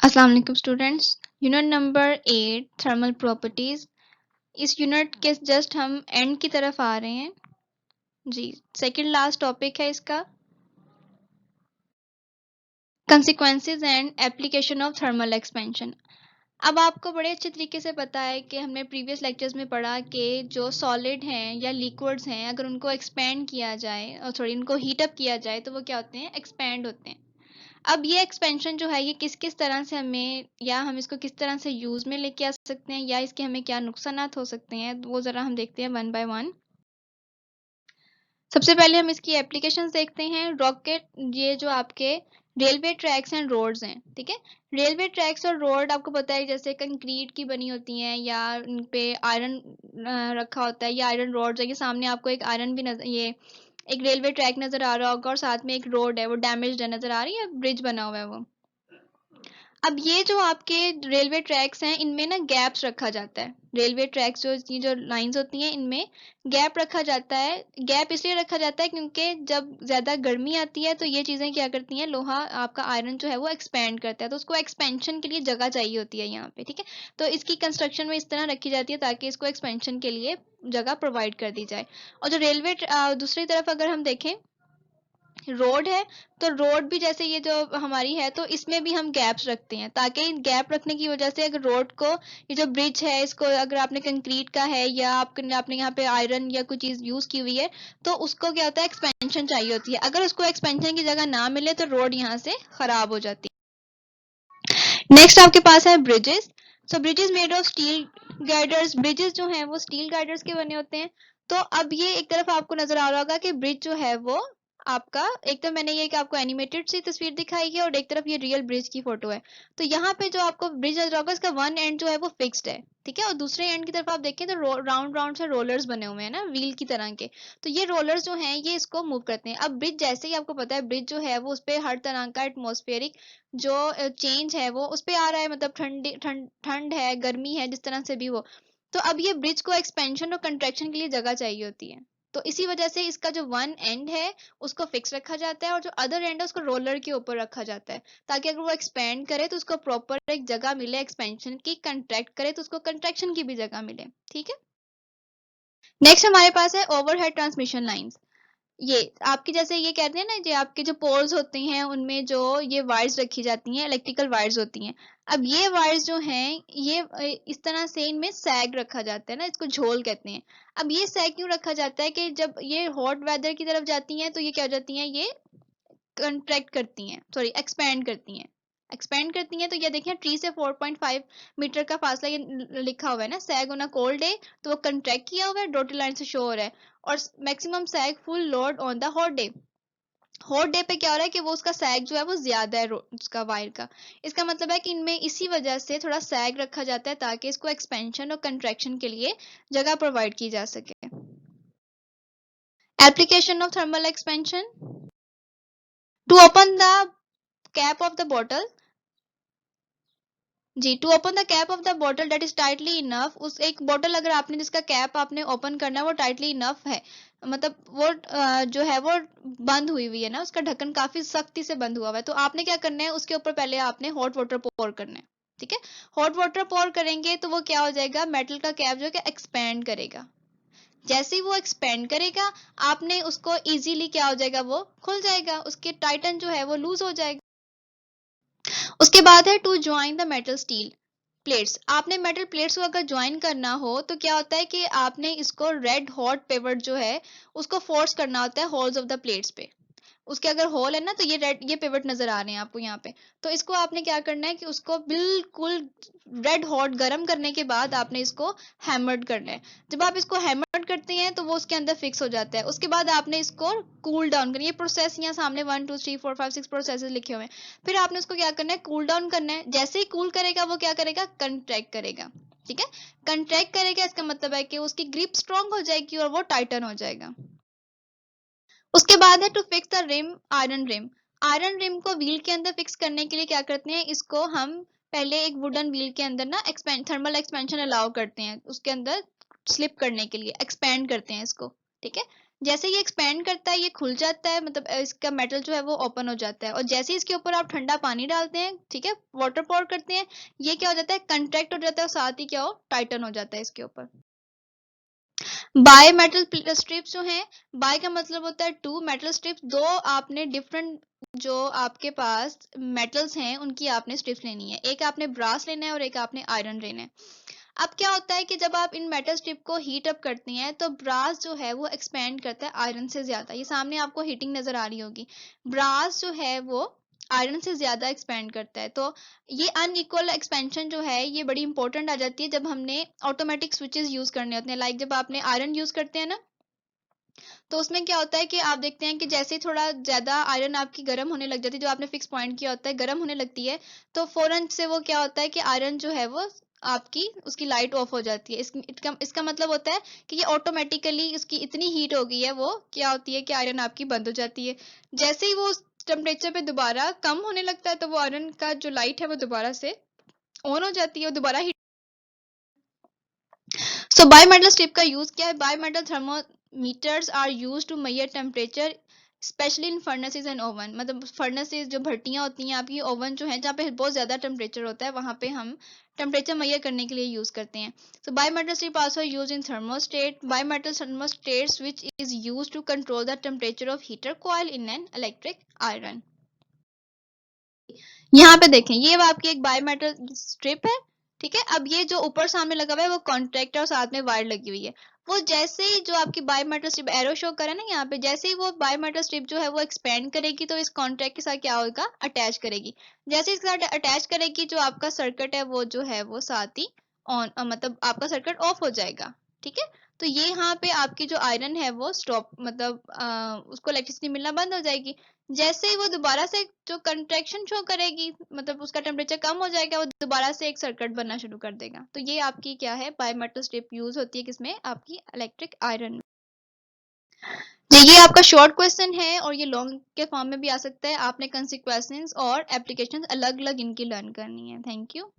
अस्सलाम वालेकुम students. Unit number 8 thermal properties. इस यूनिट के जस्ट हम एंड की तरफ आ रहे हैं जी। सेकंड लास्ट टॉपिक है इसका consequences and application of thermal expansion. अब आपको बड़े अच्छे तरीके से पता है कि हमने प्रीवियस लेक्चर्स में पढ़ा कि जो सॉलिड हैं या लिक्विड्स हैं अगर उनको एक्सपेंड किया जाए और थोड़ी उनको हीटअप किया जाए तो वो क्या होते हैं, एक्सपेंड होते हैं। अब ये एक्सपेंशन जो है ये किस किस तरह से हमें या हम इसको किस तरह से यूज में लेके आ सकते हैं या इसके हमें क्या नुकसानात हो सकते हैं वो जरा हम देखते हैं वन बाय वन। सबसे पहले हम इसकी एप्लीकेशंस देखते हैं। रॉकेट, ये जो आपके रेलवे ट्रैक्स एंड रोड्स हैं, ठीक है। रेलवे ट्रैक्स और रोड आपको पता है जैसे कंक्रीट की बनी होती हैं या उन पे आयरन रखा होता है या आयरन रोड्स है। ये सामने आपको एक आयरन भी नजर, ये एक रेलवे ट्रैक नजर आ रहा होगा और साथ में एक रोड है वो डैमेज्ड है, नजर आ रही है, ब्रिज बना हुआ है वो। अब ये जो आपके रेलवे ट्रैक्स हैं इनमें ना गैप्स रखा जाता है। रेलवे ट्रैक्स जो लाइंस होती हैं इनमें गैप रखा जाता है। गैप इसलिए रखा जाता है क्योंकि जब ज्यादा गर्मी आती है तो ये चीजें क्या करती हैं, लोहा आपका आयरन जो है वो एक्सपेंड करता है, तो उसको एक्सपेंशन के लिए जगह चाहिए होती है यहाँ पे, ठीक है। तो इसकी कंस्ट्रक्शन में इस तरह रखी जाती है ताकि इसको एक्सपेंशन के लिए जगह प्रोवाइड कर दी जाए। और जो रेलवे दूसरी तरफ अगर हम देखें रोड है, तो रोड भी जैसे ये जो हमारी है तो इसमें भी हम गैप्स रखते हैं ताकि गैप रखने की वजह से अगर रोड को, ये जो ब्रिज है इसको अगर आपने कंक्रीट का है या आपने यहाँ पे आयरन या कोई चीज यूज की हुई है तो उसको क्या होता है, एक्सपेंशन चाहिए होती है। अगर उसको एक्सपेंशन की जगह ना मिले तो रोड यहाँ से खराब हो जाती है। नेक्स्ट आपके पास है bridges. So bridges made of steel guiders. Bridges जो हैं वो स्टील गाइडर्स के बने होते हैं। तो अब ये एक तरफ आपको नजर आ रहा होगा कि ब्रिज जो है वो आपका, एक तो मैंने ये कि आपको एनिमेटेड सी तस्वीर दिखाई है और एक तरफ ये रियल ब्रिज की फोटो है। तो यहाँ पे जो आपको ब्रिज नजर होगा इसका वन एंड जो है वो फिक्स्ड है, ठीक है। और दूसरे एंड की तरफ आप देखें तो राउंड राउंड से रोलर्स बने हुए हैं ना, व्हील की तरह के। तो ये रोलर्स जो हैं ये इसको मूव करते हैं। अब ब्रिज जैसे ही आपको पता है ब्रिज जो है वो उस पर हर तरह का एटमोस्फेरिक जो चेंज है वो उस पे आ रहा है, मतलब ठंड ठंड ठंड है, गर्मी है, जिस तरह से भी वो। तो अब ये ब्रिज को एक्सपेंशन और कंट्रैक्शन के लिए जगह चाहिए होती है। तो इसी वजह से इसका जो वन एंड है उसको फिक्स रखा जाता है और जो अदर एंड है उसको रोलर के ऊपर रखा जाता है ताकि अगर वो एक्सपेंड करे तो उसको प्रॉपर एक जगह मिले एक्सपेंशन की, कंट्रैक्ट करे तो उसको कंट्रैक्शन की भी जगह मिले, ठीक है। नेक्स्ट हमारे पास है ओवरहेड ट्रांसमिशन लाइंस। ये आपके जैसे ये कहते हैं ना, जो आपके जो पोल्स होते हैं उनमें जो ये वायर्स रखी जाती हैं, इलेक्ट्रिकल वायर्स होती हैं। अब ये वायर्स जो हैं ये इस तरह से इनमें सैग रखा जाता है ना, इसको झोल कहते हैं। अब ये सैग क्यों रखा जाता है कि जब ये हॉट वेदर की तरफ जाती हैं तो ये क्या हो जाती हैं, ये कंट्रैक्ट करती हैं, सॉरी एक्सपैंड करती हैं। एक्सपैंड करती हैं तो ये देखिए ट्री से 4.5 मीटर का फासला ये लिखा हुआ है ना, सैग ऑन अ कोल्ड डे, तो वो कंट्रैक्ट किया हुआ है, डॉटेड लाइन से शो हो रहा है। और maximum sag full load on the hot day. Hot day पे क्या हो रहा है कि वो उसका सैग जो है वो ज्यादा है उसका वायर का। इसका मतलब है कि इनमें इसी वजह से थोड़ा सैग रखा जाता है ताकि इसको एक्सपेंशन और कंट्रैक्शन के लिए जगह प्रोवाइड की जा सके। Application of thermal expansion. To open the cap of the bottle, जी, to open the cap of the bottle that is tightly enough. उस एक बॉटल अगर आपने जिसका कैप आपने ओपन करना है वो टाइटली इनफ है, मतलब वो जो है वो बंद हुई हुई है ना, उसका ढक्कन काफी सख्ती से बंद हुआ हुआ है, तो आपने क्या करना है उसके ऊपर पहले आपने हॉट वाटर पोर करना है, ठीक है। हॉट वाटर पोर करेंगे तो वो क्या हो जाएगा, मेटल का कैप जो है एक्सपेंड करेगा। जैसे ही वो एक्सपेंड करेगा आपने उसको इजीली क्या हो जाएगा, वो खुल जाएगा, उसके टाइटन जो है वो लूज हो जाएगा। उसके बाद है to join the metal steel plates. आपने मेटल प्लेट्स को अगर ज्वाइन करना हो तो क्या होता है कि आपने इसको रेड हॉट पेवर्ट जो है उसको फोर्स करना होता है होल्स ऑफ द प्लेट्स पे। उसके अगर होल है ना तो ये रेड, ये पिवट नजर आ रहे हैं आपको यहाँ पे। तो इसको आपने क्या करना है कि उसको बिल्कुल रेड हॉट गर्म करने के बाद आपने इसको हैमर्ड करना है। जब आप इसको हैमर्ड करते हैं तो वो उसके अंदर फिक्स हो जाता है। उसके बाद आपने इसको कूल डाउन करना है। ये प्रोसेस यहाँ सामने 1 2 3 4 5 6 प्रोसेसेस लिखे हुए हैं। फिर आपने उसको क्या करना है, कूल डाउन करना है। जैसे ही कूल करेगा वो क्या करेगा, कंट्रैक्ट करेगा, ठीक है। कंट्रैक्ट करेगा इसका मतलब है कि उसकी ग्रिप स्ट्रांग हो जाएगी और वो टाइटन हो जाएगा। उसके बाद है to fix the rim, iron rim. Iron rim को व्हील के अंदर फिक्स करने के लिए क्या करते हैं, इसको हम पहले एक वुडन व्हील के अंदर ना थर्मल एक्सपेंशन अलाउ करते हैं, उसके अंदर स्लिप करने के लिए एक्सपेंड करते हैं इसको, ठीक है। जैसे ये एक्सपेंड करता है ये खुल जाता है, मतलब इसका मेटल जो है वो ओपन हो जाता है, और जैसे ही इसके ऊपर आप ठंडा पानी डालते हैं, ठीक है, वाटर पोर करते हैं, ये क्या हो जाता है, कंट्रैक्ट हो जाता है, और साथ ही क्या हो, टाइटन हो जाता है इसके ऊपर। बाय मेटल स्ट्रिप्स जो हैं, बाय का मतलब होता है टू, मेटल स्ट्रिप्स दो, आपने डिफरेंट जो आपके पास मेटल्स हैं उनकी आपने स्ट्रिप्स लेनी है, एक आपने ब्रास लेना है और एक आपने आयरन लेना है। अब क्या होता है कि जब आप इन मेटल स्ट्रिप को हीट अप करते हैं तो ब्रास जो है वो एक्सपेंड करता है आयरन से ज्यादा, ये सामने आपको हीटिंग नजर आ रही होगी, ब्रास जो है वो आयरन से ज्यादा एक्सपेंड करता है। तो ये अनइक्वल एक्सपेंशन जो है ये बड़ी इंपॉर्टेंट आ जाती है जब हमने ऑटोमेटिक स्विचेस यूज करने होते हैं, लाइक जब आपने आयरन यूज करते हैं ना, तो उसमें क्या होता है कि आप देखते हैं कि जैसे ही थोड़ा ज्यादा आयरन आपकी गर्म होने लग जाती है, जो आपने फिक्स पॉइंट किया होता है गर्म होने लगती है, तो फौरन से वो क्या होता है कि आयरन जो है वो आपकी उसकी लाइट ऑफ हो जाती है। इसका मतलब होता है कि ये ऑटोमेटिकली उसकी इतनी हीट हो गई है, वो क्या होती है कि आयरन आपकी बंद हो जाती है। जैसे ही वो उस टेम्परेचर पे दोबारा कम होने लगता है तो वो आयरन का जो लाइट है वो दोबारा से ऑन हो जाती है और दोबारा हीट। सो बायोमेटल स्ट्रिप का यूज क्या है, bimetal thermometers are use to measure temperature specially in furnaces and oven, मतलब फर्नेसेस जो भट्टियां होती हैं आपकी, ओवन जो है जहाँ पे बहुत ज्यादा टेम्परेचर होता है वहां पे हम टेम्परेचर मेजर करने के लिए यूज करते हैं। So bimetal strip also use in thermostat, bimetal thermostats which is use to control the temperature of heater coil in an electric iron. यहाँ पे देखें ये आपकी एक बायोमेटल स्ट्रिप है, ठीक है। अब ये जो ऊपर सामने लगा हुआ है वो कॉन्ट्रैक्टर और साथ में वायर लगी हुई है, वो जैसे ही जो आपकी बायोमेटल स्ट्रिप एरो शो करे ना यहाँ पे, जैसे ही वो बायोमेटल स्ट्रिप जो है वो एक्सपेंड करेगी तो इस कॉन्ट्रैक्ट के साथ क्या होगा, अटैच करेगी। जैसे इसके साथ अटैच करेगी जो आपका सर्किट है वो जो है वो साथ ही ऑन, मतलब आपका सर्किट ऑफ हो जाएगा, ठीक है। तो ये यहाँ पे आपकी जो आयरन है वो स्टॉप, मतलब उसको इलेक्ट्रिसिटी मिलना बंद हो जाएगी। जैसे ही वो दोबारा से जो कंट्रैक्शन शो करेगी, मतलब उसका टेम्परेचर कम हो जाएगा, वो दोबारा से एक सर्किट बनना शुरू कर देगा। तो ये आपकी क्या है, बायोमेटल स्ट्रिप यूज होती है किसमें, आपकी इलेक्ट्रिक आयरन में। जी ये आपका शॉर्ट क्वेश्चन है और ये लॉन्ग के फॉर्म में भी आ सकता है, आपने कंसिक्वेंसेस और एप्लीकेशंस अलग अलग इनकी लर्न करनी है। Thank you.